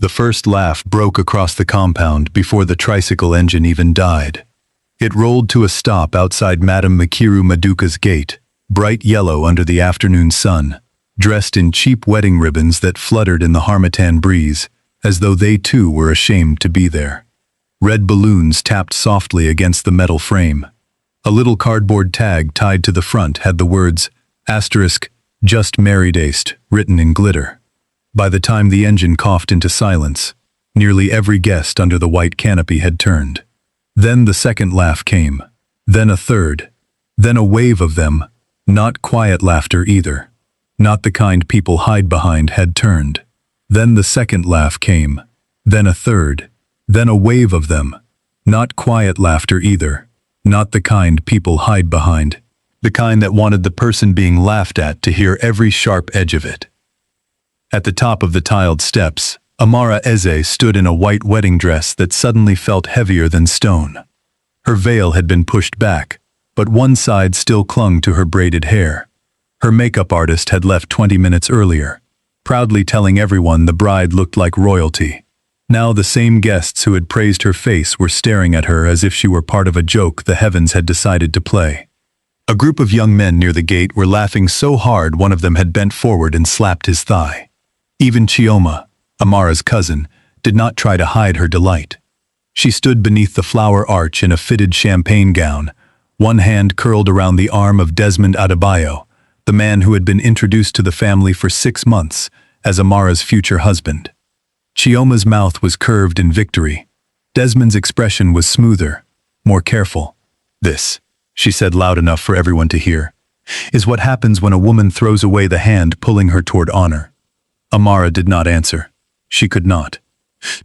The first laugh broke across the compound before the tricycle engine even died. It rolled to a stop outside Madame Makiru Maduka's gate, bright yellow under the afternoon sun, dressed in cheap wedding ribbons that fluttered in the harmattan breeze, as though they too were ashamed to be there. Red balloons tapped softly against the metal frame. A little cardboard tag tied to the front had the words, *just married aced, written in glitter. By the time the engine coughed into silence, nearly every guest under the white canopy had turned. Then the second laugh came, then a third, then a wave of them, not quiet laughter either, not the kind people hide behind, had turned. Then the second laugh came, then a third, then a wave of them, not quiet laughter either, not the kind people hide behind, the kind that wanted the person being laughed at to hear every sharp edge of it. At the top of the tiled steps, Amara Eze stood in a white wedding dress that suddenly felt heavier than stone. Her veil had been pushed back, but one side still clung to her braided hair. Her makeup artist had left 20 minutes earlier, proudly telling everyone the bride looked like royalty. Now the same guests who had praised her face were staring at her as if she were part of a joke the heavens had decided to play. A group of young men near the gate were laughing so hard one of them had bent forward and slapped his thigh. Even Chioma, Amara's cousin, did not try to hide her delight. She stood beneath the flower arch in a fitted champagne gown, one hand curled around the arm of Desmond Adebayo, the man who had been introduced to the family for 6 months as Amara's future husband. Chioma's mouth was curved in victory. Desmond's expression was smoother, more careful. "This," she said loud enough for everyone to hear, "is what happens when a woman throws away the hand pulling her toward honor." Amara did not answer. She could not.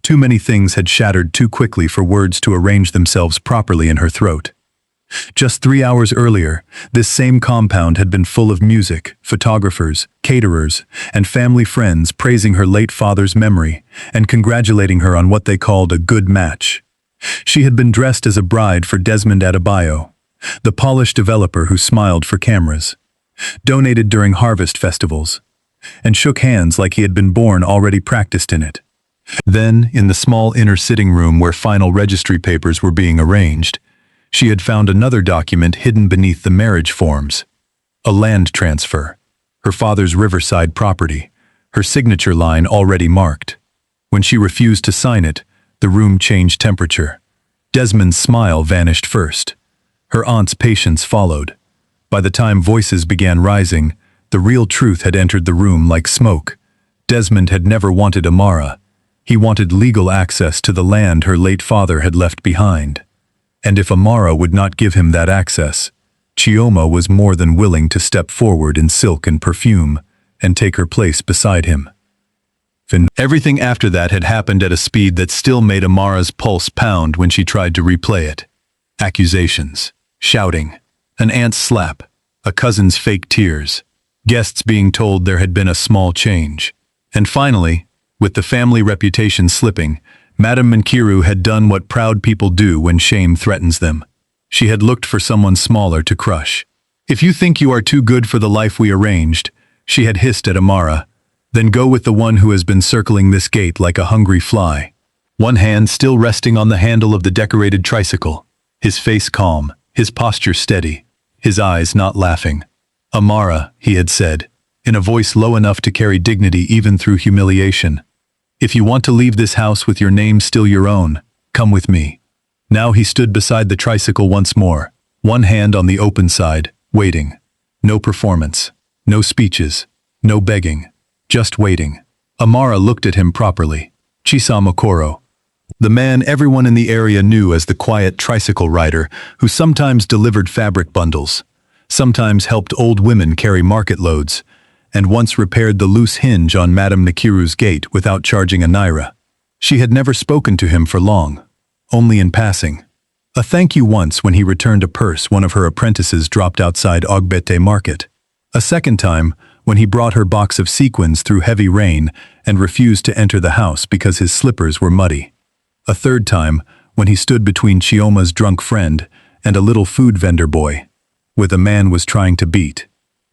Too many things had shattered too quickly for words to arrange themselves properly in her throat. Just 3 hours earlier, this same compound had been full of music, photographers, caterers, and family friends praising her late father's memory and congratulating her on what they called a good match. She had been dressed as a bride for Desmond Adebayo, the polished developer who smiled for cameras, donated during harvest festivals, and shook hands like he had been born already practiced in it. Then, in the small inner sitting room where final registry papers were being arranged, she had found another document hidden beneath the marriage forms. A land transfer, her father's riverside property, her signature line already marked. When she refused to sign it, the room changed temperature. Desmond's smile vanished first. Her aunt's patience followed. By the time voices began rising, the real truth had entered the room like smoke. Desmond had never wanted Amara. He wanted legal access to the land her late father had left behind. And if Amara would not give him that access, Chioma was more than willing to step forward in silk and perfume and take her place beside him. Everything after that had happened at a speed that still made Amara's pulse pound when she tried to replay it. Accusations, shouting, an aunt's slap, a cousin's fake tears, guests being told there had been a small change. And finally, with the family reputation slipping, Madame Mankiru had done what proud people do when shame threatens them. She had looked for someone smaller to crush. "If you think you are too good for the life we arranged," she had hissed at Amara, "then go with the one who has been circling this gate like a hungry fly." One hand still resting on the handle of the decorated tricycle, his face calm, his posture steady, his eyes not laughing. "Amara," he had said, in a voice low enough to carry dignity even through humiliation, "if you want to leave this house with your name still your own, come with me." Now he stood beside the tricycle once more, one hand on the open side, waiting. No performance, no speeches, no begging, just waiting. Amara looked at him properly. Chisom Okoro, the man everyone in the area knew as the quiet tricycle rider who sometimes delivered fabric bundles, sometimes helped old women carry market loads, and once repaired the loose hinge on Madame Nakiru's gate without charging a naira. She had never spoken to him for long, only in passing. A thank you once when he returned a purse one of her apprentices dropped outside Ogbete market. A second time when he brought her box of sequins through heavy rain and refused to enter the house because his slippers were muddy. A third time when he stood between Chioma's drunk friend and a little food vendor boy, with a man was trying to beat.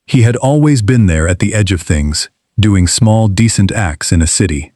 He had always been there at the edge of things, doing small, decent acts in a city.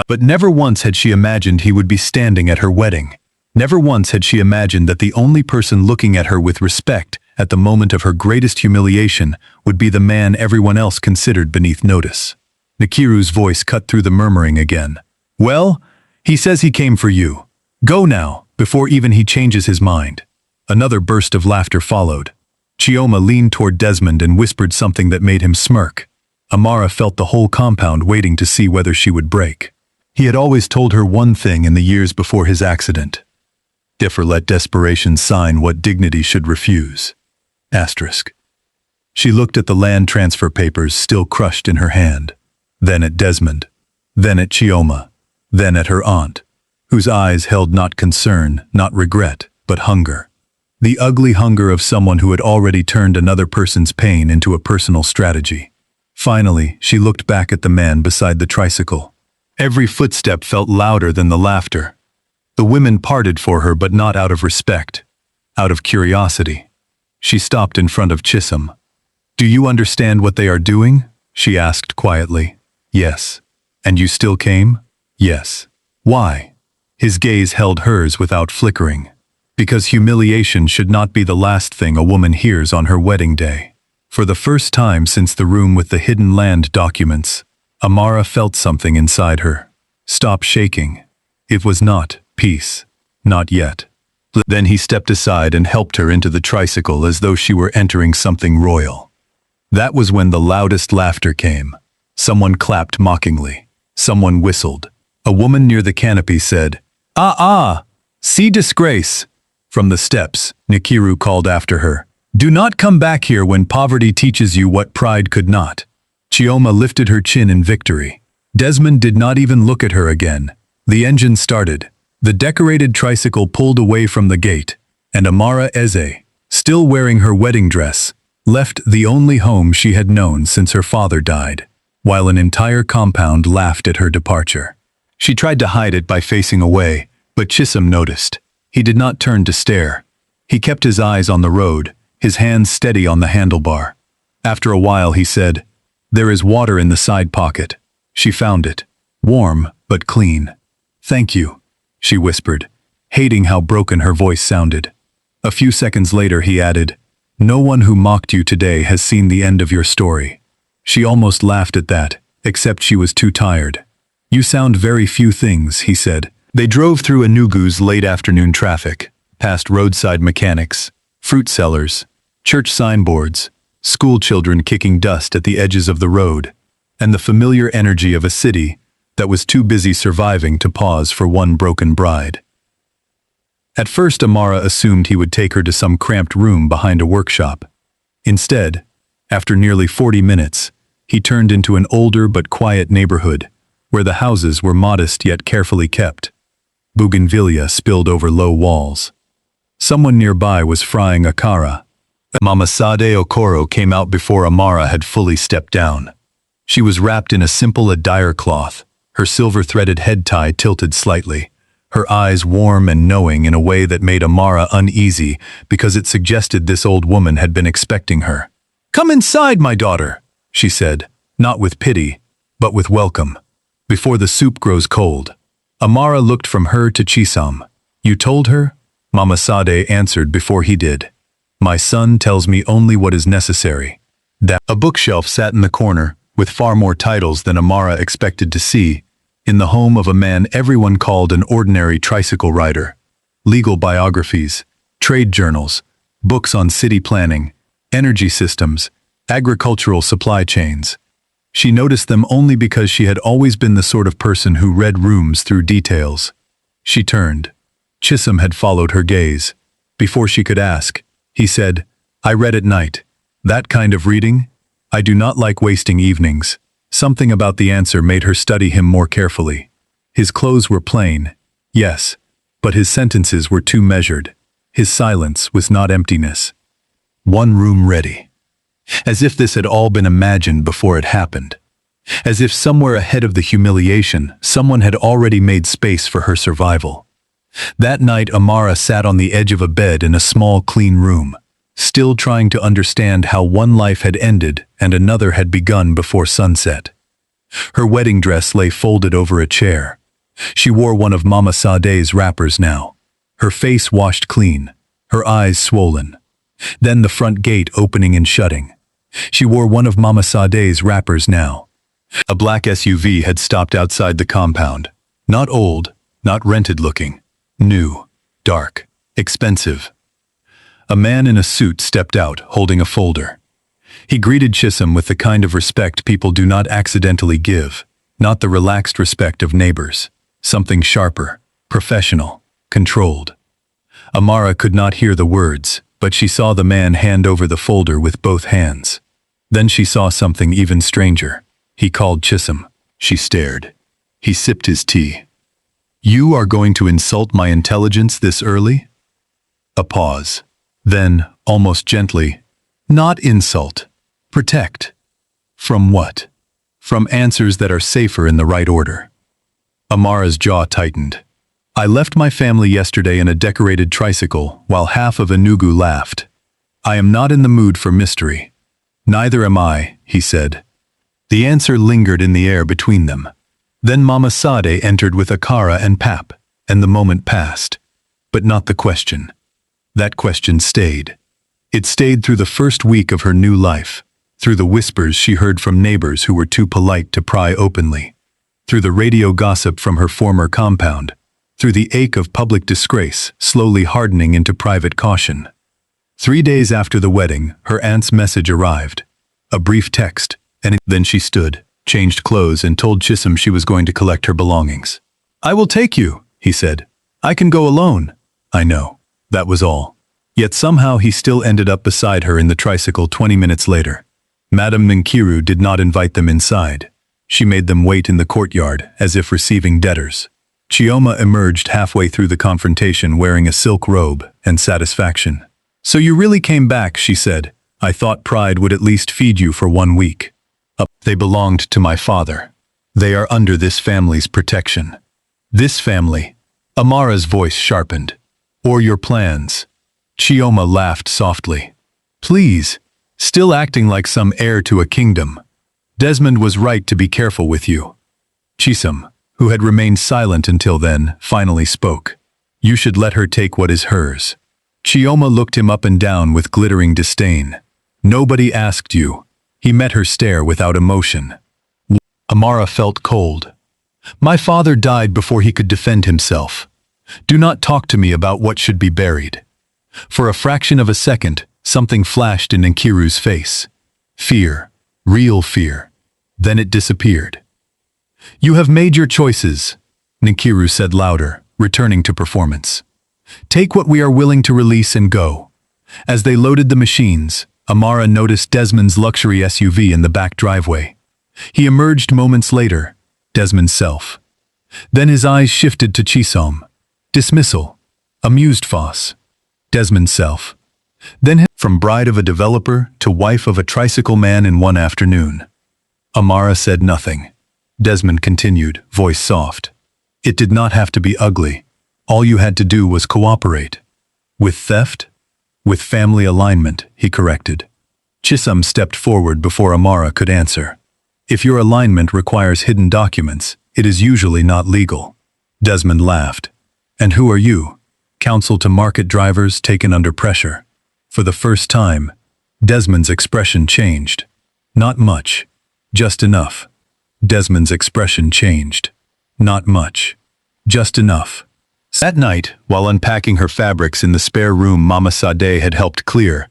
But never once had she imagined he would be standing at her wedding. Never once had she imagined that the only person looking at her with respect at the moment of her greatest humiliation would be the man everyone else considered beneath notice. Nkiru's voice cut through the murmuring again. "Well, he says he came for you. Go now, before even he changes his mind." Another burst of laughter followed. Chioma leaned toward Desmond and whispered something that made him smirk. Amara felt the whole compound waiting to see whether she would break. He had always told her one thing in the years before his accident. Differ let desperation sign what dignity should refuse. Asterisk. She looked at the land transfer papers still crushed in her hand, then at Desmond, then at Chioma, then at her aunt, whose eyes held not concern, not regret, but hunger. The ugly hunger of someone who had already turned another person's pain into a personal strategy. Finally, she looked back at the man beside the tricycle. Every footstep felt louder than the laughter. The women parted for her, but not out of respect, out of curiosity. She stopped in front of Chisom. "Do you understand what they are doing?" she asked quietly. "Yes." "And you still came?" "Yes." "Why?" His gaze held hers without flickering. "Because humiliation should not be the last thing a woman hears on her wedding day." For the first time since the room with the hidden land documents, Amara felt something inside her. Stop shaking. It was not peace. Not yet. Then he stepped aside and helped her into the tricycle as though she were entering something royal. That was when the loudest laughter came. Someone clapped mockingly. Someone whistled. A woman near the canopy said, "Ah! See disgrace!" From the steps, Nkiru called after her, "Do not come back here when poverty teaches you what pride could not." Chioma lifted her chin in victory. Desmond did not even look at her again. The engine started. The decorated tricycle pulled away from the gate, and Amara Eze, still wearing her wedding dress, left the only home she had known since her father died, while an entire compound laughed at her departure. She tried to hide it by facing away, but Chisom noticed. He did not turn to stare. He kept his eyes on the road, his hands steady on the handlebar. After a while he said, "There is water in the side pocket." She found it. Warm, but clean. "Thank you," she whispered, hating how broken her voice sounded. A few seconds later he added, "No one who mocked you today has seen the end of your story." She almost laughed at that, except she was too tired. "You sound very few things," he said. They drove through Enugu's late afternoon traffic, past roadside mechanics, fruit sellers, church signboards, school children kicking dust at the edges of the road, and the familiar energy of a city that was too busy surviving to pause for one broken bride. At first Amara assumed he would take her to some cramped room behind a workshop. Instead, after nearly 40 minutes, he turned into an older but quiet neighborhood, where the houses were modest yet carefully kept. Bougainvillea spilled over low walls. Someone nearby was frying akara. Mama Sade Okoro came out before Amara had fully stepped down. She was wrapped in a simple attire cloth, her silver-threaded head tie tilted slightly, her eyes warm and knowing in a way that made Amara uneasy because it suggested this old woman had been expecting her. "Come inside, my daughter," she said, not with pity, but with welcome. "Before the soup grows cold." Amara looked from her to Chisom. "You told her?" Mama Sade answered before he did. "My son tells me only what is necessary." A bookshelf sat in the corner, with far more titles than Amara expected to see, in the home of a man everyone called an ordinary tricycle rider. Legal biographies, trade journals, books on city planning, energy systems, agricultural supply chains. She noticed them only because she had always been the sort of person who read rooms through details. She turned. Chisom had followed her gaze. Before she could ask, he said, "I read at night. That kind of reading? I do not like wasting evenings." Something about the answer made her study him more carefully. His clothes were plain, yes, but his sentences were too measured. His silence was not emptiness. "One room ready." As if this had all been imagined before it happened. As if somewhere ahead of the humiliation, someone had already made space for her survival. That night Amara sat on the edge of a bed in a small, clean room, still trying to understand how one life had ended and another had begun before sunset. Her wedding dress lay folded over a chair. She wore one of Mama Sade's wrappers now. Her face washed clean, her eyes swollen. Then the front gate opening and shutting. She wore one of Mama Sade's wrappers now. A black SUV had stopped outside the compound. Not old, not rented looking. New, dark, expensive. A man in a suit stepped out, holding a folder. He greeted Chisom with the kind of respect people do not accidentally give, not the relaxed respect of neighbors. Something sharper, professional, controlled. Amara could not hear the words, but she saw the man hand over the folder with both hands. Then she saw something even stranger. He called Chisom. She stared. He sipped his tea. "You are going to insult my intelligence this early?" A pause. Then, almost gently, "Not insult. Protect." From what? From answers that are safer in the right order. Amara's jaw tightened. "I left my family yesterday in a decorated tricycle while half of Enugu laughed. I am not in the mood for mystery." "Neither am I," he said. The answer lingered in the air between them. Then Mama Sade entered with Akara and Pap, and the moment passed. But not the question. That question stayed. It stayed through the first week of her new life, through the whispers she heard from neighbors who were too polite to pry openly, through the radio gossip from her former compound, through the ache of public disgrace slowly hardening into private caution. 3 days after the wedding, her aunt's message arrived. A brief text, and then she stood, changed clothes, and told Chisom she was going to collect her belongings. "I will take you," he said. "I can go alone." "I know." That was all. Yet somehow he still ended up beside her in the tricycle 20 minutes later. Madame Nkiru did not invite them inside. She made them wait in the courtyard, as if receiving debtors. Chioma emerged halfway through the confrontation wearing a silk robe and satisfaction. "So you really came back," she said. "I thought pride would at least feed you for 1 week." "They belonged to my father. They are under this family's protection." "This family?" Amara's voice sharpened. "Or your plans?" Chioma laughed softly. "Please, still acting like some heir to a kingdom. Desmond was right to be careful with you." Chisom, who had remained silent until then, finally spoke. "You should let her take what is hers." Chioma looked him up and down with glittering disdain. "Nobody asked you." He met her stare without emotion. Amara felt cold. "My father died before he could defend himself. Do not talk to me about what should be buried." For a fraction of a second, something flashed in Nkiru's face. Fear. Real fear. Then it disappeared. "You have made your choices," Nkiru said louder, returning to performance. "Take what we are willing to release and go." As they loaded the machines, Amara noticed Desmond's luxury SUV in the back driveway. He emerged moments later, Desmond's self. Then his eyes shifted to Chisom. Dismissal. Amused face. Desmond's self. Then from bride of a developer to wife of a tricycle man in one afternoon. Amara said nothing. Desmond continued, voice soft. "It did not have to be ugly. All you had to do was cooperate." "With theft?" "With family alignment," he corrected. Chisom stepped forward before Amara could answer. "If your alignment requires hidden documents, it is usually not legal." Desmond laughed. "And who are you?" "Counsel to market drivers taken under pressure." For the first time, Desmond's expression changed. "Not much. Just enough." Desmond's expression changed. "Not much. Just enough." That night, while unpacking her fabrics in the spare room Mama Sade had helped clear,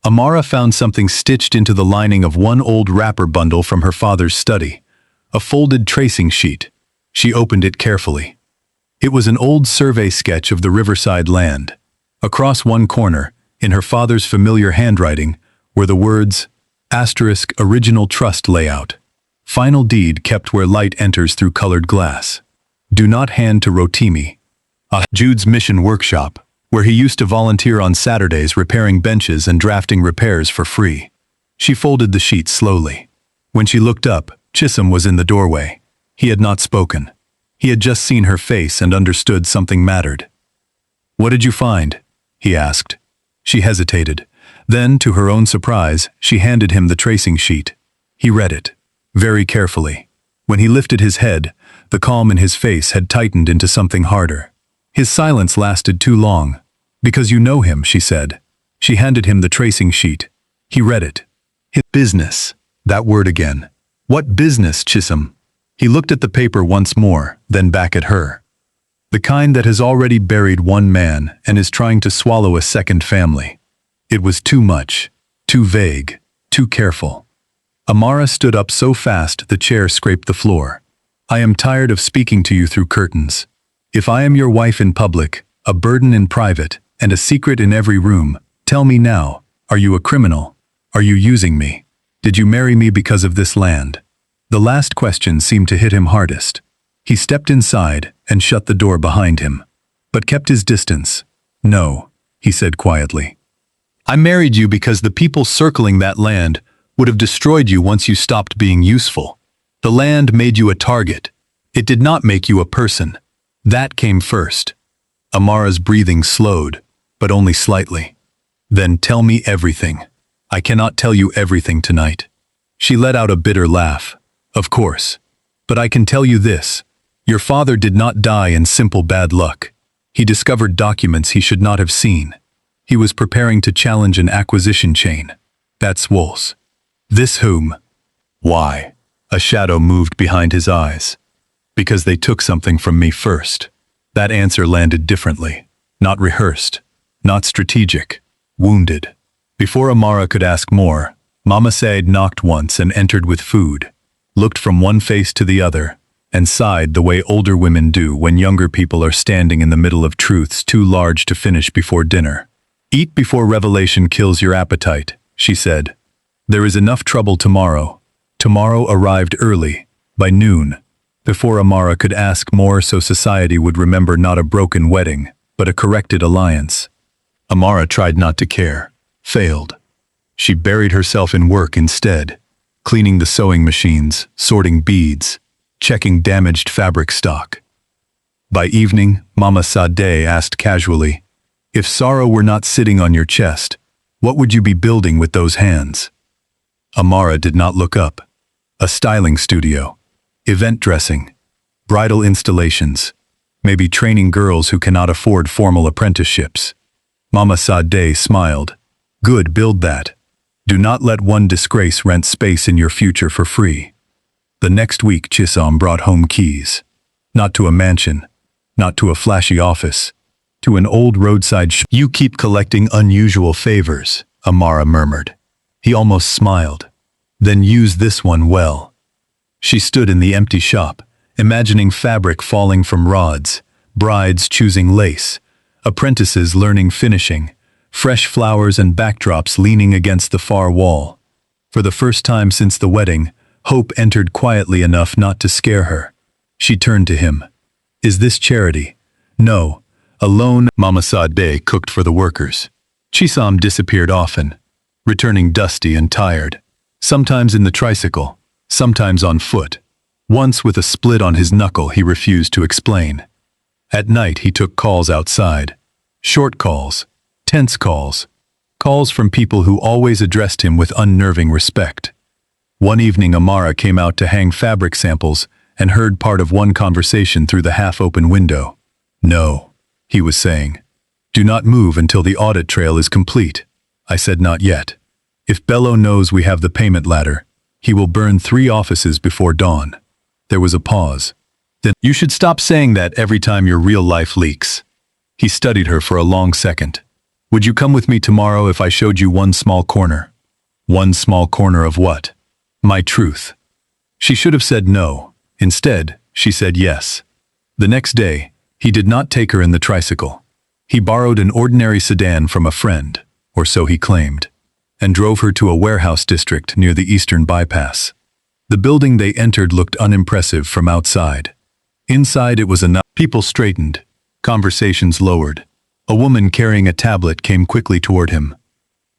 Amara found something stitched into the lining of one old wrapper bundle from her father's study. A folded tracing sheet. She opened it carefully. It was an old survey sketch of the riverside land. Across one corner, in her father's familiar handwriting, were the words, *Original Trust Layout. Final deed kept where light enters through colored glass. Do not hand to Rotimi. Jude's mission workshop, where he used to volunteer on Saturdays repairing benches and drafting repairs for free. She folded the sheet slowly. When she looked up, Chisom was in the doorway. He had not spoken. He had just seen her face and understood something mattered. "What did you find?" he asked. She hesitated. Then, to her own surprise, she handed him the tracing sheet. He read it, very carefully. When he lifted his head, the calm in his face had tightened into something harder. His silence lasted too long. "Because you know him," she said. She handed him the tracing sheet. He read it. His business. That word again. What business, Chisom? He looked at the paper once more, then back at her. The kind that has already buried one man and is trying to swallow a second family. It was too much, too vague, too careful. Amara stood up so fast the chair scraped the floor. "I am tired of speaking to you through curtains. If I am your wife in public, a burden in private, and a secret in every room, tell me now, are you a criminal? Are you using me? Did you marry me because of this land?" The last question seemed to hit him hardest. He stepped inside and shut the door behind him, but kept his distance. "No," he said quietly. "I married you because the people circling that land would have destroyed you once you stopped being useful. The land made you a target. It did not make you a person. That came first." Amara's breathing slowed, but only slightly. "Then tell me everything. I cannot tell you everything tonight." She let out a bitter laugh. "Of course. But I can tell you this. Your father did not die in simple bad luck. He discovered documents he should not have seen. He was preparing to challenge an acquisition chain. That's Wolf's. This whom? Why?" A shadow moved behind his eyes. "Because they took something from me first." That answer landed differently. Not rehearsed. Not strategic. Wounded. Before Amara could ask more, Mama Said knocked once and entered with food, looked from one face to the other, and sighed the way older women do when younger people are standing in the middle of truths too large to finish before dinner. "Eat before revelation kills your appetite," she said. "There is enough trouble tomorrow." Tomorrow arrived early, by noon, before Amara could ask more so society would remember not a broken wedding, but a corrected alliance. Amara tried not to care, failed. She buried herself in work instead, cleaning the sewing machines, sorting beads, checking damaged fabric stock. By evening, Mama Sadeh asked casually, "If sorrow were not sitting on your chest, what would you be building with those hands?" Amara did not look up. A styling studio, event dressing, bridal installations, maybe training girls who cannot afford formal apprenticeships. Mama Sadeh smiled. "Good, build that. Do not let one disgrace rent space in your future for free." The next week Chisom brought home keys. Not to a mansion, not to a flashy office, to an old roadside shop. "You keep collecting unusual favors," Amara murmured. He almost smiled. "Then use this one well." She stood in the empty shop, imagining fabric falling from rods, brides choosing lace, apprentices learning finishing, fresh flowers and backdrops leaning against the far wall. For the first time since the wedding, hope entered quietly enough not to scare her. She turned to him. "Is this charity?" "No. Alone." Mama Sadeh cooked for the workers. Chisom disappeared often, returning dusty and tired. Sometimes in the tricycle, sometimes on foot. Once with a split on his knuckle he refused to explain. At night he took calls outside. Short calls, tense calls, calls from people who always addressed him with unnerving respect. One evening Amara came out to hang fabric samples and heard part of one conversation through the half-open window. "No," he was saying. "Do not move until the audit trail is complete." I said, "Not yet. If Bello knows we have the payment ladder, he will burn 3 offices before dawn." There was a pause. Then, "You should stop saying that every time your real life leaks." He studied her for a long second. "Would you come with me tomorrow if I showed you one small corner?" "One small corner of what?" "My truth." She should have said no. Instead, she said yes. The next day, he did not take her in the tricycle. He borrowed an ordinary sedan from a friend, or so he claimed, and drove her to a warehouse district near the Eastern Bypass. The building they entered looked unimpressive from outside. Inside it was enough. People straightened, conversations lowered. A woman carrying a tablet came quickly toward him.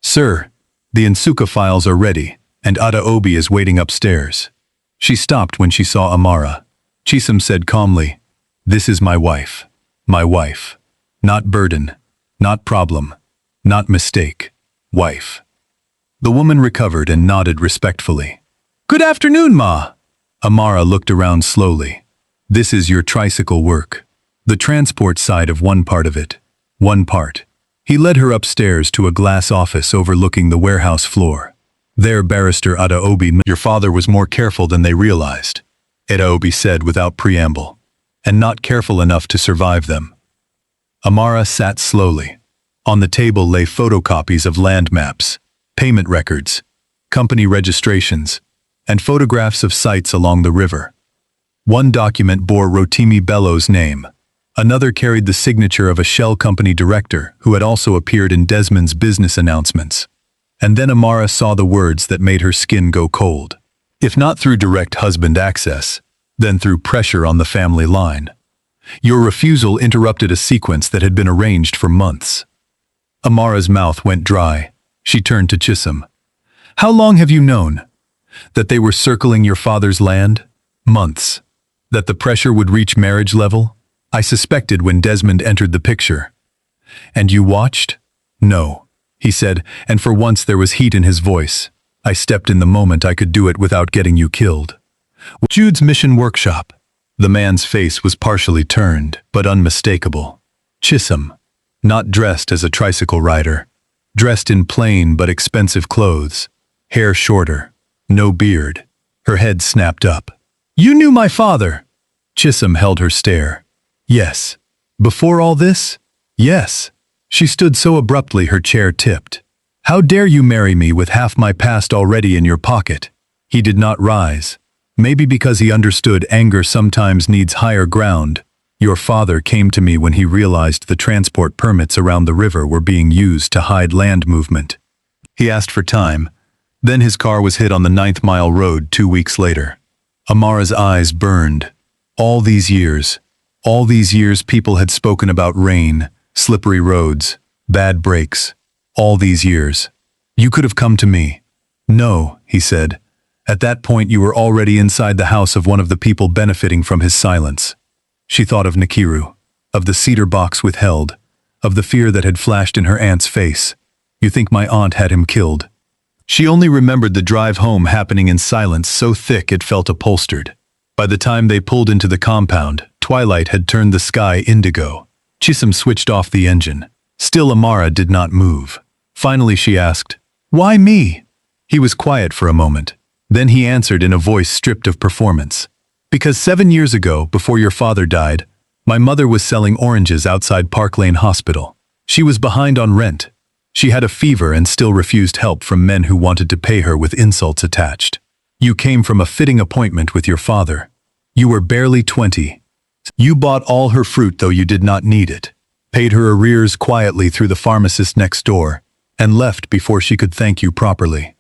"Sir, the Nsuka files are ready, and Adaobi is waiting upstairs." She stopped when she saw Amara. Chisom said calmly, "This is my wife. My wife. Not burden, not problem, not mistake. Wife." The woman recovered and nodded respectfully. "Good afternoon, Ma." Amara looked around slowly. This is your tricycle work. The transport side of one part of it. One part. He led her upstairs to a glass office overlooking the warehouse floor. There Barrister Adaobi, your father was more careful than they realized, Adaobi said without preamble, and not careful enough to survive them. Amara sat slowly. On the table lay photocopies of land maps, payment records, company registrations, and photographs of sites along the river. One document bore Rotimi Bello's name. Another carried the signature of a shell company director who had also appeared in Desmond's business announcements. And then Amara saw the words that made her skin go cold. If not through direct husband access, then through pressure on the family line. Your refusal interrupted a sequence that had been arranged for months. Amara's mouth went dry. She turned to Chisom. How long have you known? That they were circling your father's land? Months. That the pressure would reach marriage level? I suspected when Desmond entered the picture. And you watched? No, he said, and for once there was heat in his voice. I stepped in the moment I could do it without getting you killed. Jude's mission workshop. The man's face was partially turned, but unmistakable. Chisom, not dressed as a tricycle rider. Dressed in plain but expensive clothes. Hair shorter. No beard. Her head snapped up. You knew my father! Chisom held her stare. Yes. Before all this? Yes. She stood so abruptly her chair tipped. How dare you marry me with half my past already in your pocket? He did not rise. Maybe because he understood anger sometimes needs higher ground. Your father came to me when he realized the transport permits around the river were being used to hide land movement. He asked for time. Then his car was hit on the 9th Mile Road 2 weeks later. Amara's eyes burned. All these years people had spoken about rain, slippery roads, bad brakes. All these years. You could have come to me. No, he said. At that point you were already inside the house of one of the people benefiting from his silence. She thought of Nakiru, of the cedar box withheld, of the fear that had flashed in her aunt's face. You think my aunt had him killed? She only remembered the drive home happening in silence so thick it felt upholstered. By the time they pulled into the compound, twilight had turned the sky indigo. Chisom switched off the engine. Still Amara did not move. Finally she asked, Why me? He was quiet for a moment. Then he answered in a voice stripped of performance. Because 7 years ago, before your father died, my mother was selling oranges outside Park Lane Hospital. She was behind on rent. She had a fever and still refused help from men who wanted to pay her with insults attached. You came from a fitting appointment with your father. You were barely 20. You bought all her fruit though you did not need it, paid her arrears quietly through the pharmacist next door, and left before she could thank you properly.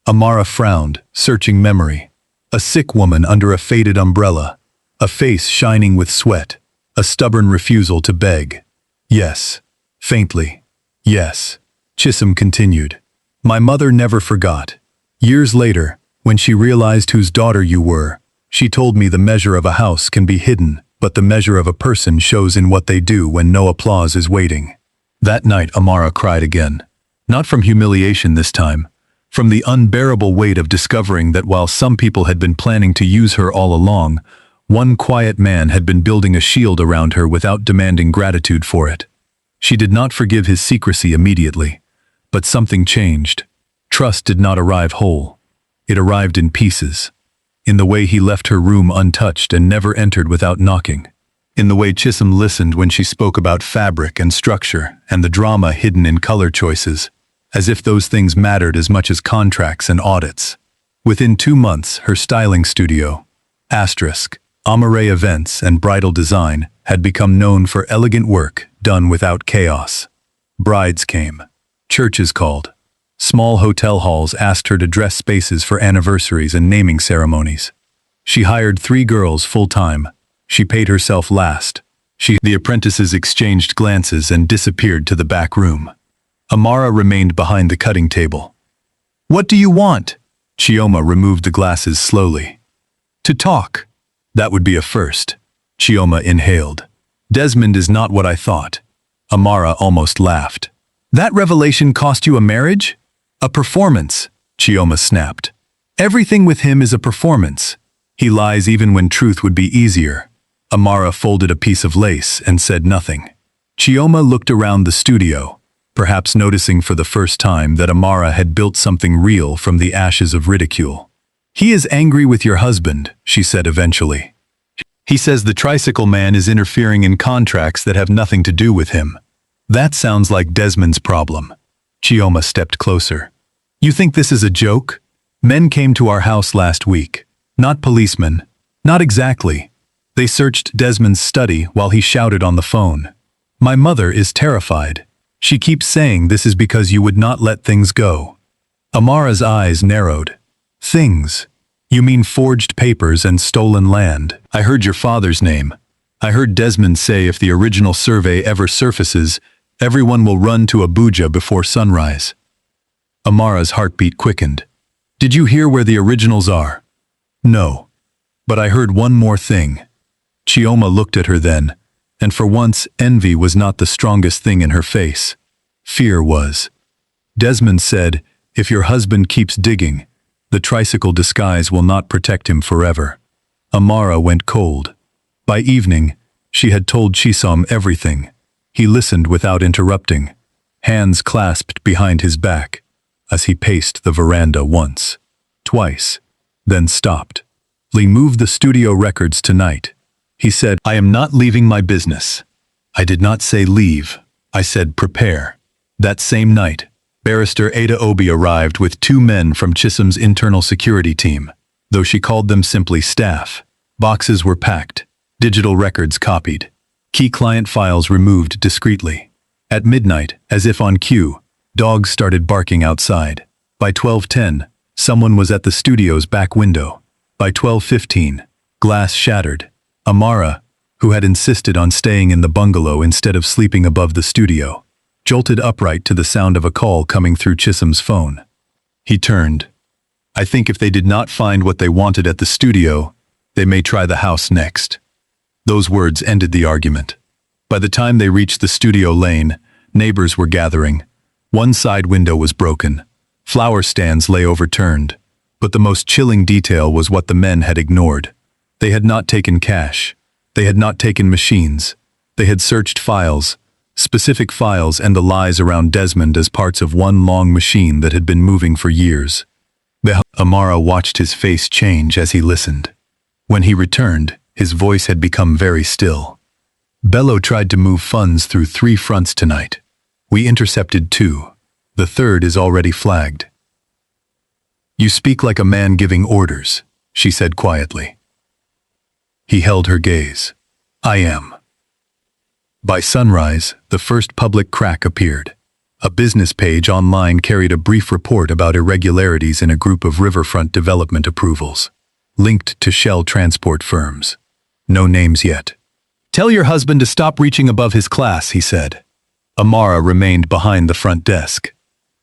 Amara frowned, searching memory. A sick woman under a faded umbrella, a face shining with sweat, a stubborn refusal to beg. Yes. Faintly. Yes. Chisom continued. My mother never forgot. Years later, when she realized whose daughter you were, she told me the measure of a house can be hidden, but the measure of a person shows in what they do when no applause is waiting. That night Amara cried again. Not from humiliation this time, from the unbearable weight of discovering that while some people had been planning to use her all along, one quiet man had been building a shield around her without demanding gratitude for it. She did not forgive his secrecy immediately, but something changed. Trust did not arrive whole. It arrived in pieces. In the way he left her room untouched and never entered without knocking. In the way Chisom listened when she spoke about fabric and structure and the drama hidden in color choices, as if those things mattered as much as contracts and audits. Within 2 months, her styling studio, Amare Events and Bridal Design, had become known for elegant work done without chaos. Brides came. Churches called. Small hotel halls asked her to dress spaces for anniversaries and naming ceremonies. She hired 3 girls full-time. She paid herself last. The apprentices exchanged glances and disappeared to the back room. Amara remained behind the cutting table. What do you want? Chioma removed the glasses slowly. To talk. That would be a first. Chioma inhaled. Desmond is not what I thought. Amara almost laughed. That revelation cost you a marriage? A performance, Chioma snapped. Everything with him is a performance. He lies even when truth would be easier. Amara folded a piece of lace and said nothing. Chioma looked around the studio, perhaps noticing for the first time that Amara had built something real from the ashes of ridicule. "He is angry with your husband," she said eventually. "He says the tricycle man is interfering in contracts that have nothing to do with him. That sounds like Desmond's problem." Chioma stepped closer. "You think this is a joke? Men came to our house last week. Not policemen. Not exactly. They searched Desmond's study while he shouted on the phone. My mother is terrified. She keeps saying this is because you would not let things go." Amara's eyes narrowed. "Things? You mean forged papers and stolen land? I heard your father's name. I heard Desmond say if the original survey ever surfaces, everyone will run to Abuja before sunrise." Amara's heartbeat quickened. "Did you hear where the originals are?" "No. But I heard one more thing." Chioma looked at her then, and for once envy was not the strongest thing in her face. Fear was. Desmond said, "If your husband keeps digging, the tricycle disguise will not protect him forever." Amara went cold. By evening, she had told Chisom everything. He listened without interrupting, hands clasped behind his back, as he paced the veranda once, twice, then stopped. "Lee, move the studio records tonight," he said. "I am not leaving my business." "I did not say leave. I said prepare." That same night, Barrister Ada Obi arrived with 2 men from Chisom's internal security team, though she called them simply staff. Boxes were packed, digital records copied, key client files removed discreetly. At midnight, as if on cue, dogs started barking outside. By 12:10, someone was at the studio's back window. By 12:15, glass shattered. Amara, who had insisted on staying in the bungalow instead of sleeping above the studio, jolted upright to the sound of a call coming through Chisom's phone. He turned. "I think if they did not find what they wanted at the studio, they may try the house next." Those words ended the argument. By the time they reached the studio lane, neighbors were gathering. One side window was broken. Flower stands lay overturned. But the most chilling detail was what the men had ignored. They had not taken cash. They had not taken machines. They had searched files, specific files and the lies around Desmond as parts of one long machine that had been moving for years. Amara watched his face change as he listened. When he returned, his voice had become very still. "Bello tried to move funds through 3 fronts tonight. We intercepted 2. The 3rd is already flagged." "You speak like a man giving orders," she said quietly. He held her gaze. "I am." By sunrise, the first public crack appeared. A business page online carried a brief report about irregularities in a group of riverfront development approvals, linked to Shell transport firms. No names yet. "Tell your husband to stop reaching above his class," he said. Amara remained behind the front desk.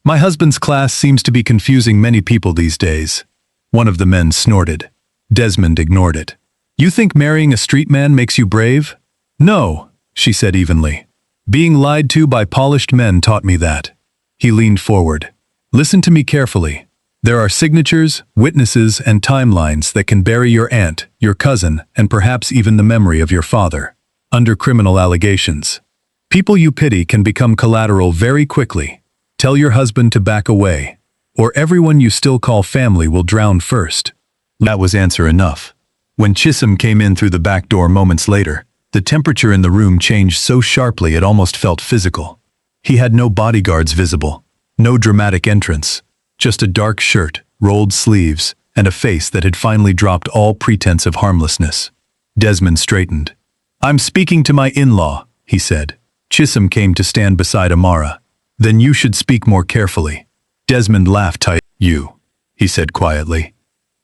"My husband's class seems to be confusing many people these days." One of the men snorted. Desmond ignored it. "You think marrying a street man makes you brave?" "No," she said evenly. "Being lied to by polished men taught me that." He leaned forward. "Listen to me carefully. There are signatures, witnesses, and timelines that can bury your aunt, your cousin, and perhaps even the memory of your father, under criminal allegations. People you pity can become collateral very quickly. Tell your husband to back away, or everyone you still call family will drown first." That was answer enough. When Chisom came in through the back door moments later, the temperature in the room changed so sharply it almost felt physical. He had no bodyguards visible, no dramatic entrance, just a dark shirt, rolled sleeves, and a face that had finally dropped all pretense of harmlessness. Desmond straightened. "I'm speaking to my in-law," he said. Chisom came to stand beside Amara. "Then you should speak more carefully." Desmond laughed tight. "You," he said quietly.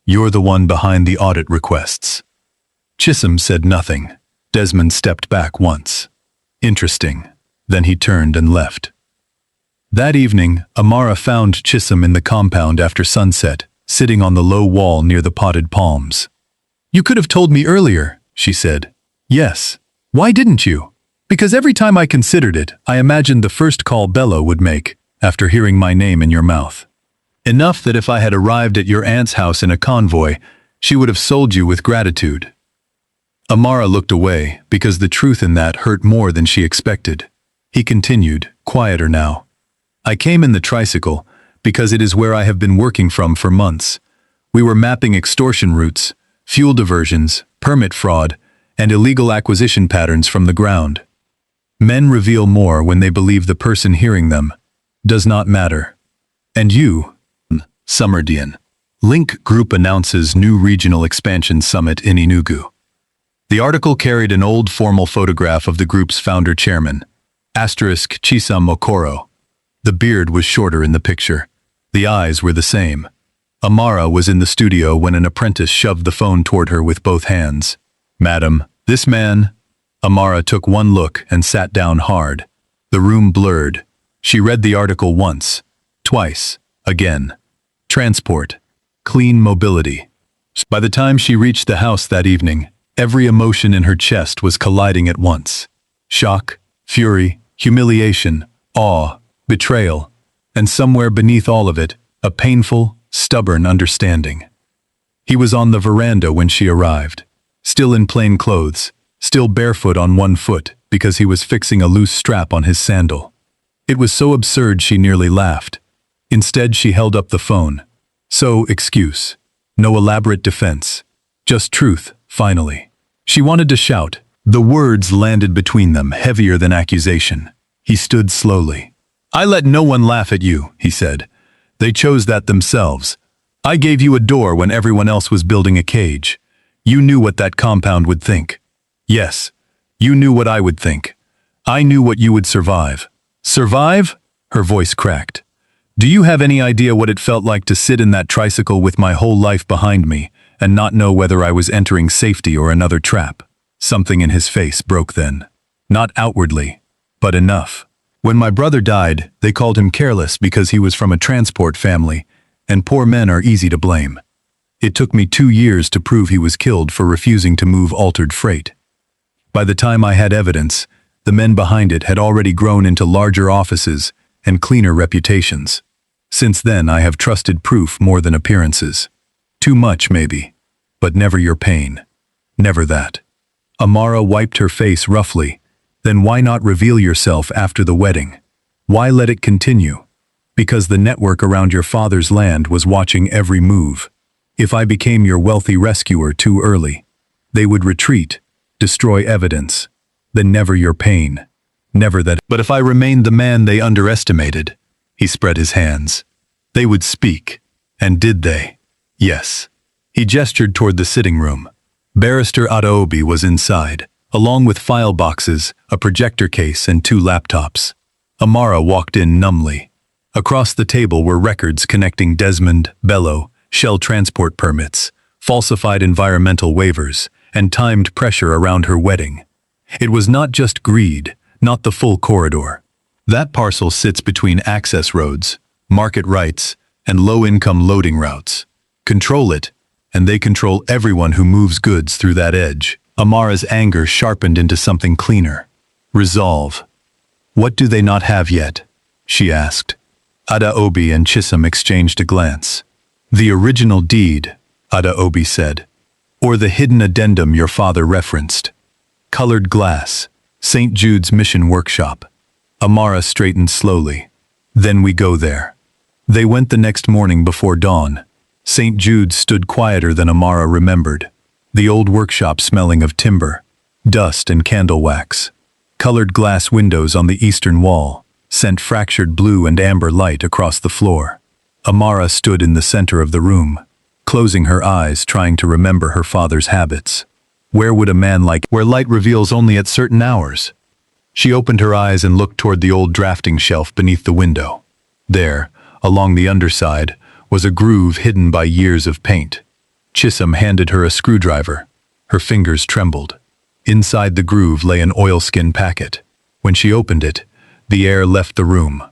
"You're the one behind the audit requests." Chisom said nothing. Desmond stepped back once. "Interesting." Then he turned and left. That evening, Amara found Chisom in the compound after sunset, sitting on the low wall near the potted palms. "You could have told me earlier," she said. "Yes. Why didn't you?" "Because every time I considered it, I imagined the first call Bello would make, after hearing my name in your mouth. Enough that if I had arrived at your aunt's house in a convoy, She would have sold you with gratitude. Amara looked away because the truth in that hurt more than she expected. He continued, quieter now. I came in the Tricycle because it is where I have been working from for months. We were mapping extortion routes, fuel diversions, permit fraud, and illegal acquisition patterns from the ground. Men reveal more when they believe the person hearing them. Does not matter. And you, Summerdian. Link Group announces new regional expansion summit in Enugu. The article carried an old formal photograph of the group's founder-chairman, Chisom Okoro. The beard was shorter in the picture. The eyes were the same. Amara was in the studio when an apprentice shoved the phone toward her with both hands. Madam, this man... Amara took one look and sat down hard. The room blurred. She read the article once, twice, again. Transport. Clean mobility. By the time she reached the house that evening, every emotion in her chest was colliding at once. Shock, fury, humiliation, awe, betrayal, and somewhere beneath all of it, a painful, stubborn understanding. He was on the veranda when she arrived, still in plain clothes, still barefoot on one foot because he was fixing a loose strap on his sandal. It was so absurd she nearly laughed. Instead, she held up the phone. So, excuse. No elaborate defense. Just truth, finally. She wanted to shout. The words landed between them, heavier than accusation. He stood slowly. I let no one laugh at you, he said. They chose that themselves. I gave you a door when everyone else was building a cage. You knew what that compound would think. Yes, you knew what I would think. I knew what you would survive. Survive? Her voice cracked. Do you have any idea what it felt like to sit in that tricycle with my whole life behind me and not know whether I was entering safety or another trap? Something in his face broke then. Not outwardly, but enough. When my brother died, they called him careless because he was from a transport family, and poor men are easy to blame. It took me 2 years to prove he was killed for refusing to move altered freight. By the time I had evidence, the men behind it had already grown into larger offices and cleaner reputations. Since then, I have trusted proof more than appearances. Too much, maybe, but never your pain. Never that. Amara wiped her face roughly. Then why not reveal yourself after the wedding? Why let it continue? Because the network around your father's land was watching every move. If I became your wealthy rescuer too early, they would retreat, destroy evidence, then never your pain. Never that. But if I remained the man they underestimated, he spread his hands. They would speak. And did they? Yes. He gestured toward the sitting room. Barrister Adaobi was inside, along with file boxes, a projector case, and 2 laptops. Amara walked in numbly. Across the table were records connecting Desmond, Bello, Shell transport permits, falsified environmental waivers, and timed pressure around her wedding. It was not just greed, not the full corridor. That parcel sits between access roads, market rights, and low-income loading routes. Control it, and they control everyone who moves goods through that edge. Amara's anger sharpened into something cleaner. Resolve. What do they not have yet? She asked. Adaobi and Chisom exchanged a glance. The original deed, Adaobi said. Or the hidden addendum your father referenced. Colored glass. St. Jude's Mission Workshop. Amara straightened slowly. Then we go there. They went the next morning before dawn. St. Jude's stood quieter than Amara remembered. The old workshop smelling of timber, dust and candle wax. Colored glass windows on the eastern wall sent fractured blue and amber light across the floor. Amara stood in the center of the room, closing her eyes, trying to remember her father's habits. Where would a man like where light reveals only at certain hours? She opened her eyes and looked toward the old drafting shelf beneath the window. There, along the underside, was a groove hidden by years of paint. Chisom handed her a screwdriver. Her fingers trembled. Inside the groove lay an oilskin packet. When she opened it, the air left the room.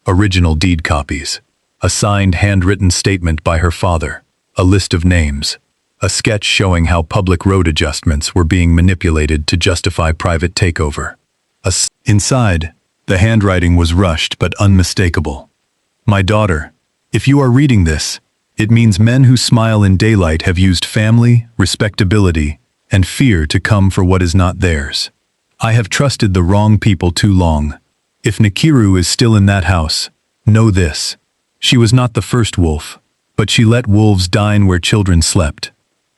Original deed copies. A signed handwritten statement by her father. A list of names. A sketch showing how public road adjustments were being manipulated to justify private takeover. Inside, the handwriting was rushed but unmistakable. My daughter, if you are reading this, It means men who smile in daylight have used family, respectability, and fear to come for what is not theirs. I have trusted the wrong people too long. If Nkiru is still in that house, know this. She was not the first wolf, but she let wolves dine where children slept.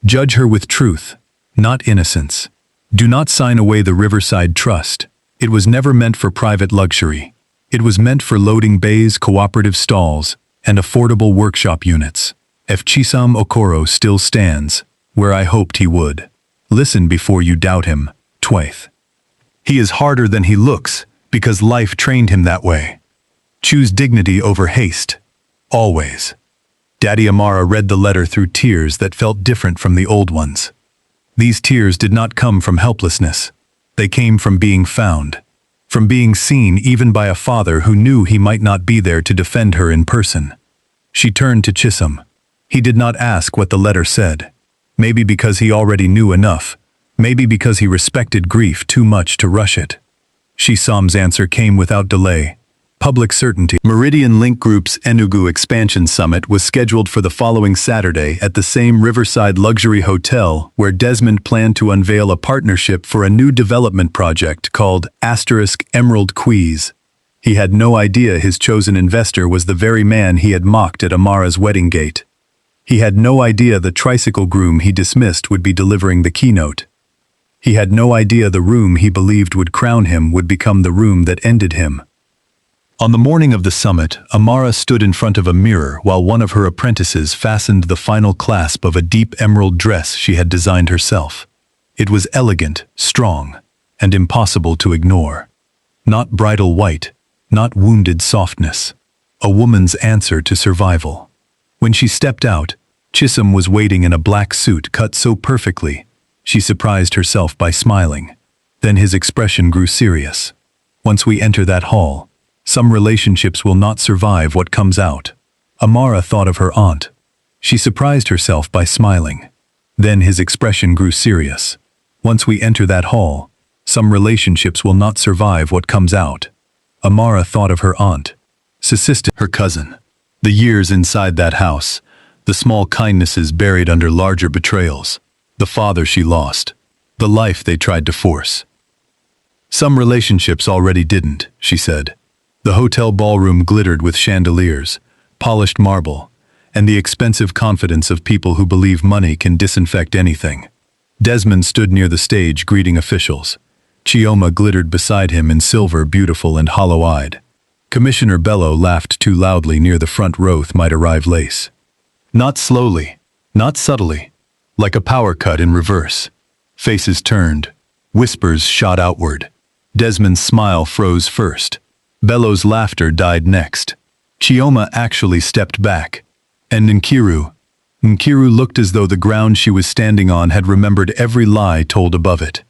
Judge her with truth, not innocence. Do not sign away the Riverside Trust. It was never meant for private luxury. It was meant for loading bays, cooperative stalls, and affordable workshop units. If Chisom Okoro still stands, where I hoped he would, listen before you doubt him, Twaith. He is harder than he looks, because life trained him that way. Choose dignity over haste. Always. Daddy Amara read the letter through tears that felt different from the old ones. These tears did not come from helplessness. They came from being found. From being seen even by a father who knew he might not be there to defend her in person. She turned to Chisom. He did not ask what the letter said. Maybe because he already knew enough. Maybe because he respected grief too much to rush it. Chisom's answer came without delay. Public certainty. Meridian Link Group's Enugu Expansion Summit was scheduled for the following Saturday at the same Riverside luxury hotel where Desmond planned to unveil a partnership for a new development project called *Emerald Quays. He had no idea his chosen investor was the very man he had mocked at Amara's wedding gate. He had no idea the tricycle groom he dismissed would be delivering the keynote. He had no idea the room he believed would crown him would become the room that ended him. On the morning of the summit, Amara stood in front of a mirror while one of her apprentices fastened the final clasp of a deep emerald dress she had designed herself. It was elegant, strong, and impossible to ignore. Not bridal white, not wounded softness. A woman's answer to survival. When she stepped out, Chisom was waiting in a black suit cut so perfectly, she surprised herself by smiling. Then his expression grew serious. Once we enter that hall, some relationships will not survive what comes out. Amara thought of her aunt. She surprised herself by smiling. Then his expression grew serious. Once we enter that hall, some relationships will not survive what comes out. Amara thought of her aunt. Sisista, her cousin. The years inside that house. The small kindnesses buried under larger betrayals. The father she lost. The life they tried to force. Some relationships already didn't, she said. The hotel ballroom glittered with chandeliers, polished marble, and the expensive confidence of people who believe money can disinfect anything. Desmond stood near the stage greeting officials. Chioma glittered beside him in silver, beautiful and hollow-eyed. Commissioner Bello laughed too loudly near the front row might arrive lace. Not slowly, not subtly, like a power cut in reverse. Faces turned, whispers shot outward. Desmond's smile froze first. Bello's laughter died next. Chioma actually stepped back. And Nkiru looked as though the ground she was standing on had remembered every lie told above it.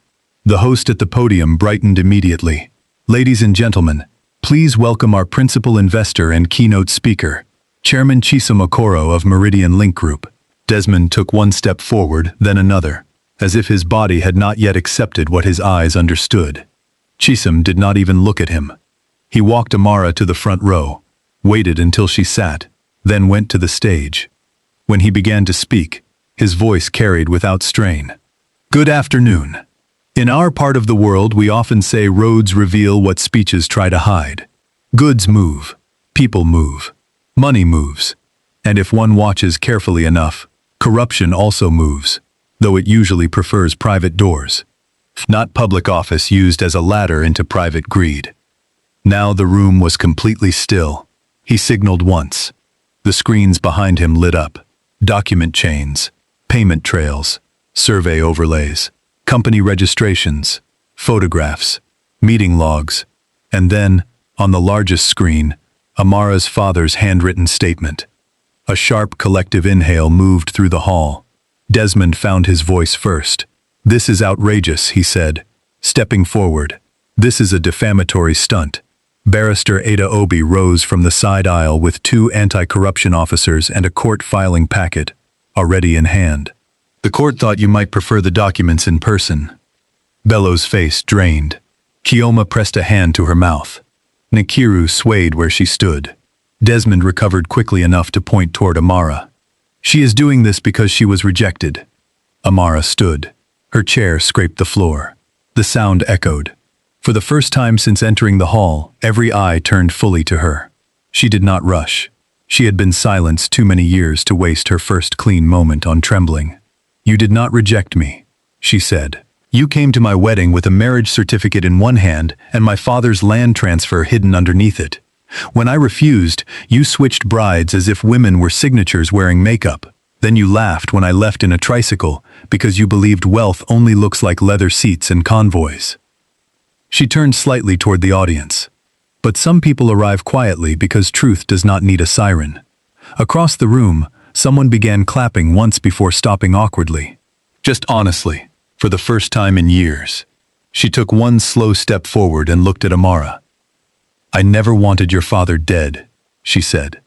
The host at the podium brightened immediately. Ladies and gentlemen, please welcome our principal investor and keynote speaker, Chairman Chisom Okoro of Meridian Link Group. Desmond took one step forward, then another, as if his body had not yet accepted what his eyes understood. Chisom did not even look at him. He walked Amara to the front row, waited until she sat, then went to the stage. When he began to speak, his voice carried without strain. Good afternoon. In our part of the world, we often say roads reveal what speeches try to hide. Goods move, people move, money moves, and if one watches carefully enough, corruption also moves, though it usually prefers private doors. Not public office used as a ladder into private greed. Now the room was completely still. He signaled once. The screens behind him lit up. Document chains, payment trails, survey overlays, company registrations, photographs, meeting logs, and then, on the largest screen, Amara's father's handwritten statement. A sharp collective inhale moved through the hall. Desmond found his voice first. This is outrageous, he said, stepping forward. This is a defamatory stunt. Barrister Ada Obi rose from the side aisle with 2 anti-corruption officers and a court filing packet, already in hand. The court thought you might prefer the documents in person. Bello's face drained. Chioma pressed a hand to her mouth. Nkiru swayed where she stood. Desmond recovered quickly enough to point toward Amara. She is doing this because she was rejected. Amara stood. Her chair scraped the floor. The sound echoed. For the first time since entering the hall, every eye turned fully to her. She did not rush. She had been silenced too many years to waste her first clean moment on trembling. "You did not reject me," she said. "You came to my wedding with a marriage certificate in one hand and my father's land transfer hidden underneath it. When I refused, you switched brides as if women were signatures wearing makeup. Then you laughed when I left in a tricycle because you believed wealth only looks like leather seats and convoys." She turned slightly toward the audience. But some people arrive quietly because truth does not need a siren. Across the room, someone began clapping once before stopping awkwardly. Just honestly, for the first time in years. She took one slow step forward and looked at Amara. "I never wanted your father dead," she said.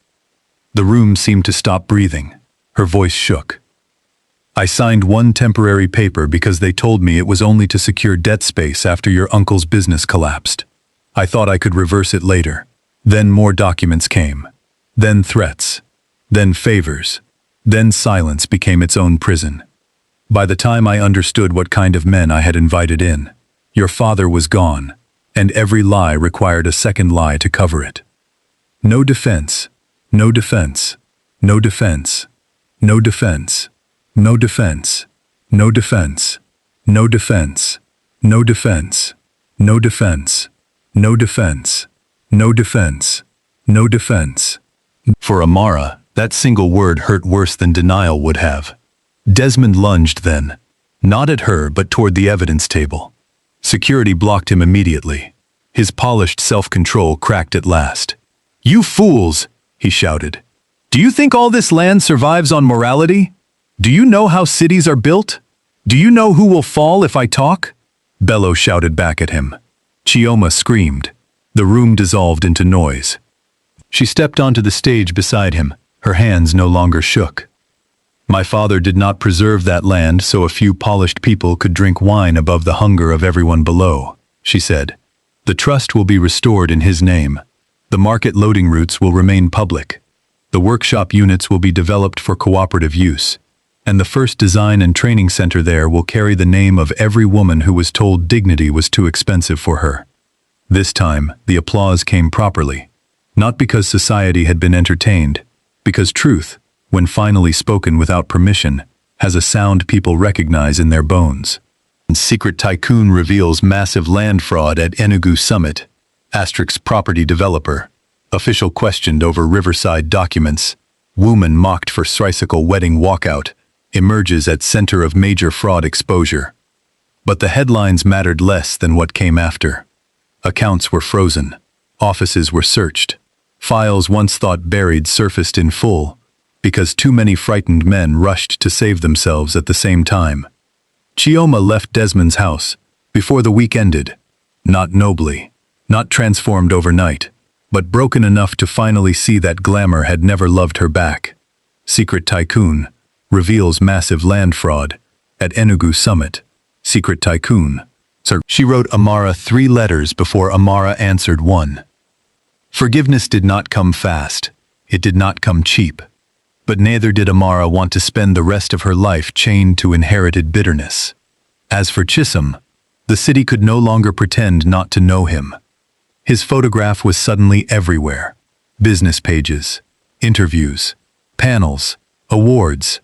The room seemed to stop breathing. Her voice shook. "I signed one temporary paper because they told me it was only to secure debt space after your uncle's business collapsed. I thought I could reverse it later. Then more documents came. Then threats. Then favors. Then silence became its own prison. By the time I understood what kind of men I had invited in, your father was gone, and every lie required a second lie to cover it. No defense. No defense. No defense. No defense. No defense. No defense. No defense. No defense. No defense. No defense. No defense. No defense." For Amara, that single word hurt worse than denial would have. Desmond lunged then, not at her but toward the evidence table. Security blocked him immediately. His polished self-control cracked at last. "You fools!" he shouted. "Do you think all this land survives on morality? Do you know how cities are built? Do you know who will fall if I talk?" Bello shouted back at him. Chioma screamed. The room dissolved into noise. She stepped onto the stage beside him. Her hands no longer shook. "My father did not preserve that land so a few polished people could drink wine above the hunger of everyone below," she said. "The trust will be restored in his name. The market loading routes will remain public. The workshop units will be developed for cooperative use. And the first design and training center there will carry the name of every woman who was told dignity was too expensive for her." This time, the applause came properly. Not because society had been entertained, because truth, when finally spoken without permission, has a sound people recognize in their bones. Secret tycoon reveals massive land fraud at Enugu Summit. Asterix property developer. Official questioned over Riverside documents. Woman mocked for Tricycle wedding walkout. Emerges at center of major fraud exposure. But the headlines mattered less than what came after. Accounts were frozen. Offices were searched. Files once thought buried surfaced in full, because too many frightened men rushed to save themselves at the same time. Chioma left Desmond's house before the week ended. Not nobly, not transformed overnight, but broken enough to finally see that glamour had never loved her back. Secret tycoon reveals massive land fraud at Enugu Summit. Secret tycoon. Sir, she wrote Amara 3 letters before Amara answered 1. Forgiveness did not come fast. It did not come cheap. But neither did Amara want to spend the rest of her life chained to inherited bitterness. As for Chisom, the city could no longer pretend not to know him. His photograph was suddenly everywhere. Business pages, interviews, panels, awards.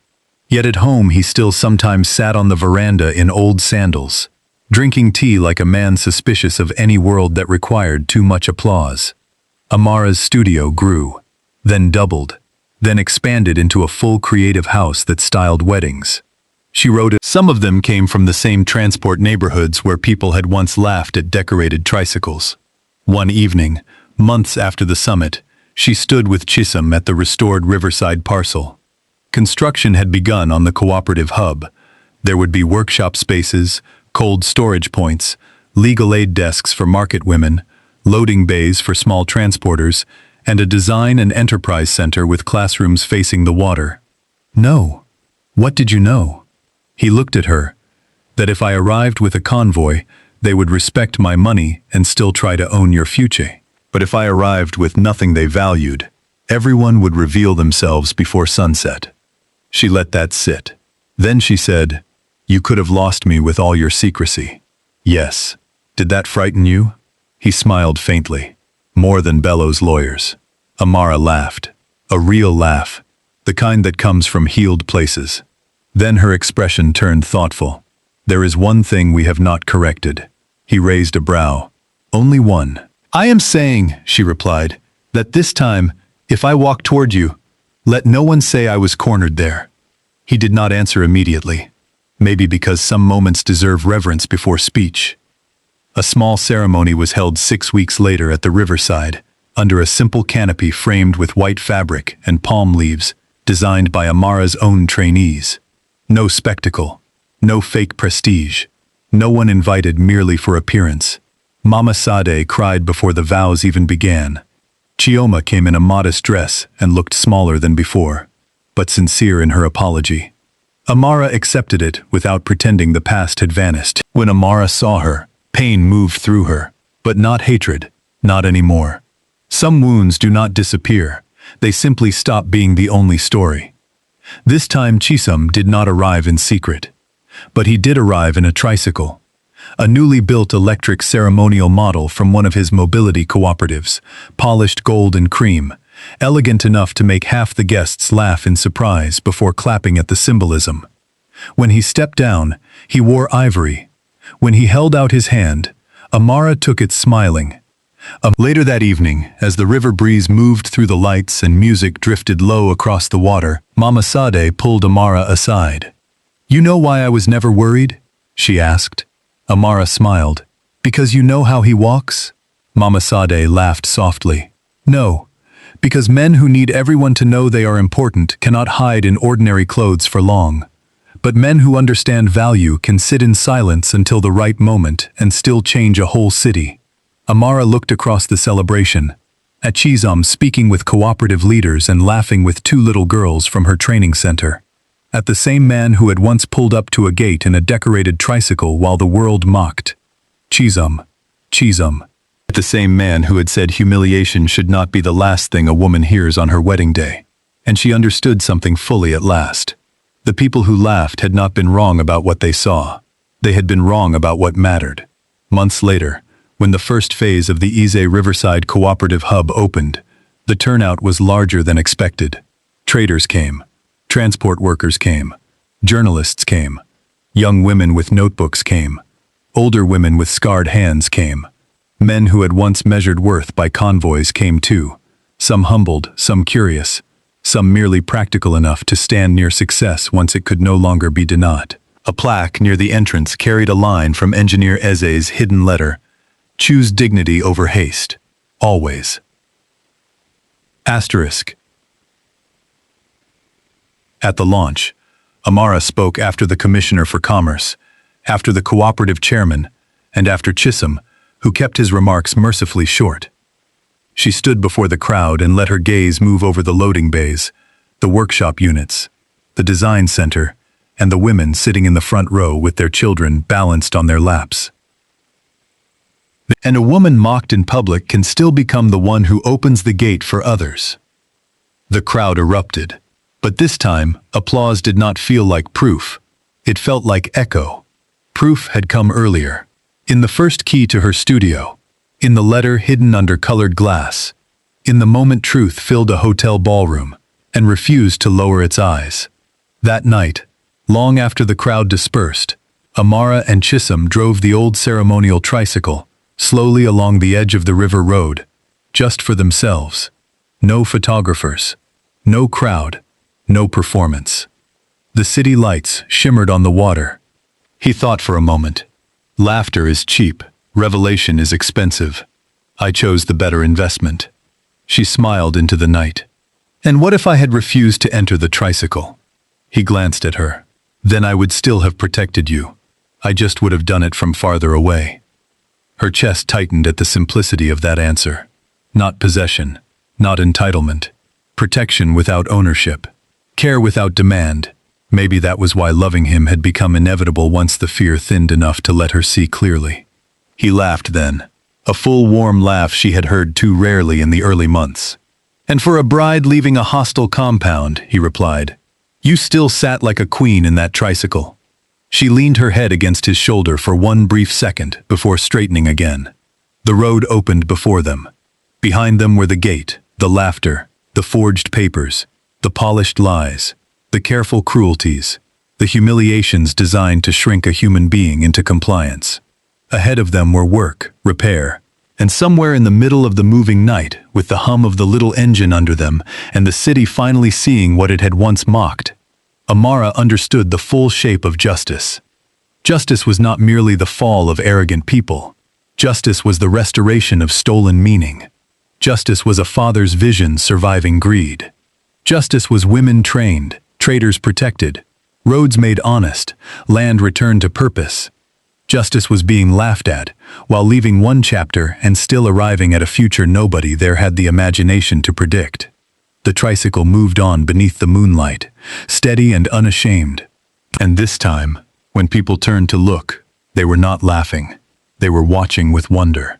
Yet at home he still sometimes sat on the veranda in old sandals, drinking tea like a man suspicious of any world that required too much applause. Amara's studio grew, then doubled, then expanded into a full creative house that styled weddings. She wrote it. Some of them came from the same transport neighborhoods where people had once laughed at decorated tricycles. One evening, months after the summit, she stood with Chisom at the restored Riverside parcel. Construction had begun on the cooperative hub. There would be workshop spaces, cold storage points, legal aid desks for market women, loading bays for small transporters, and a design and enterprise center with classrooms facing the water. "No. What did you know?" He looked at her. "That if I arrived with a convoy, they would respect my money and still try to own your future. But if I arrived with nothing they valued, everyone would reveal themselves before sunset." She let that sit. Then she said, "You could have lost me with all your secrecy." "Yes. Did that frighten you?" He smiled faintly. "More than Bellows' lawyers." Amara laughed. A real laugh. The kind that comes from healed places. Then her expression turned thoughtful. "There is one thing we have not corrected." He raised a brow. "Only one." "I am saying," she replied, "that this time, if I walk toward you, let no one say I was cornered there." He did not answer immediately. Maybe because some moments deserve reverence before speech. A small ceremony was held 6 weeks later at the riverside, under a simple canopy framed with white fabric and palm leaves, designed by Amara's own trainees. No spectacle. No fake prestige. No one invited merely for appearance. Mama Sade cried before the vows even began. Chioma came in a modest dress and looked smaller than before, but sincere in her apology. Amara accepted it without pretending the past had vanished. When Amara saw her, pain moved through her, but not hatred, not anymore. Some wounds do not disappear, they simply stop being the only story. This time Chisom did not arrive in secret. But he did arrive in a tricycle. A newly built electric ceremonial model from one of his mobility cooperatives, polished gold and cream, elegant enough to make half the guests laugh in surprise before clapping at the symbolism. When he stepped down, he wore ivory. When he held out his hand, Amara took it smiling. Later that evening, as the river breeze moved through the lights and music drifted low across the water, Mama Sade pulled Amara aside. "You know why I was never worried?" she asked. Amara smiled. "Because you know how he walks?" Mama Sade laughed softly. "No, because men who need everyone to know they are important cannot hide in ordinary clothes for long. But men who understand value can sit in silence until the right moment and still change a whole city." Amara looked across the celebration, at Chisom speaking with cooperative leaders and laughing with 2 little girls from her training center. At the same man who had once pulled up to a gate in a decorated tricycle while the world mocked. Chisom. At the same man who had said humiliation should not be the last thing a woman hears on her wedding day. And she understood something fully at last. The people who laughed had not been wrong about what they saw. They had been wrong about what mattered. Months later, when the first phase of the Ize Riverside Cooperative Hub opened, the turnout was larger than expected. Traders came. Transport workers came. Journalists came. Young women with notebooks came. Older women with scarred hands came. Men who had once measured worth by convoys came too. Some humbled, some curious, some merely practical enough to stand near success once it could no longer be denied. A plaque near the entrance carried a line from Engineer Eze's hidden letter: "Choose dignity over haste. Always." Asterisk. At the launch, Amara spoke after the Commissioner for Commerce, after the cooperative chairman, and after Chisom, who kept his remarks mercifully short. She stood before the crowd and let her gaze move over the loading bays, the workshop units, the design center, and the women sitting in the front row with their children balanced on their laps. And a woman mocked in public can still become the one who opens the gate for others. The crowd erupted. But this time, applause did not feel like proof. It felt like echo. Proof had come earlier. In the first key to her studio. In the letter hidden under colored glass. In the moment truth filled a hotel ballroom and refused to lower its eyes. That night, long after the crowd dispersed, Amara and Chisom drove the old ceremonial tricycle slowly along the edge of the river road, just for themselves. No photographers. No crowd. No performance. The city lights shimmered on the water. He thought for a moment. Laughter is cheap. Revelation is expensive. I chose the better investment. She smiled into the night. And what if I had refused to enter the tricycle? He glanced at her. Then I would still have protected you. I just would have done it from farther away. Her chest tightened at the simplicity of that answer. Not possession. Not entitlement. Protection without ownership. Care without demand. Maybe that was why loving him had become inevitable once the fear thinned enough to let her see clearly. He laughed then. A full warm laugh she had heard too rarely in the early months. "And for a bride leaving a hostile compound," he replied, You still sat like a queen in that tricycle. She leaned her head against his shoulder for one brief second before straightening again. The road opened before them. Behind them were the gate, the laughter, the forged papers, the polished lies, the careful cruelties, the humiliations designed to shrink a human being into compliance. Ahead of them were work, repair, and somewhere in the middle of the moving night, with the hum of the little engine under them and the city finally seeing what it had once mocked, Amara understood the full shape of justice. Justice was not merely the fall of arrogant people. Justice was the restoration of stolen meaning. Justice was a father's vision surviving greed. Justice was women trained, traitors protected, roads made honest, land returned to purpose. Justice was being laughed at, while leaving one chapter and still arriving at a future nobody there had the imagination to predict. The tricycle moved on beneath the moonlight, steady and unashamed. And this time, when people turned to look, they were not laughing. They were watching with wonder.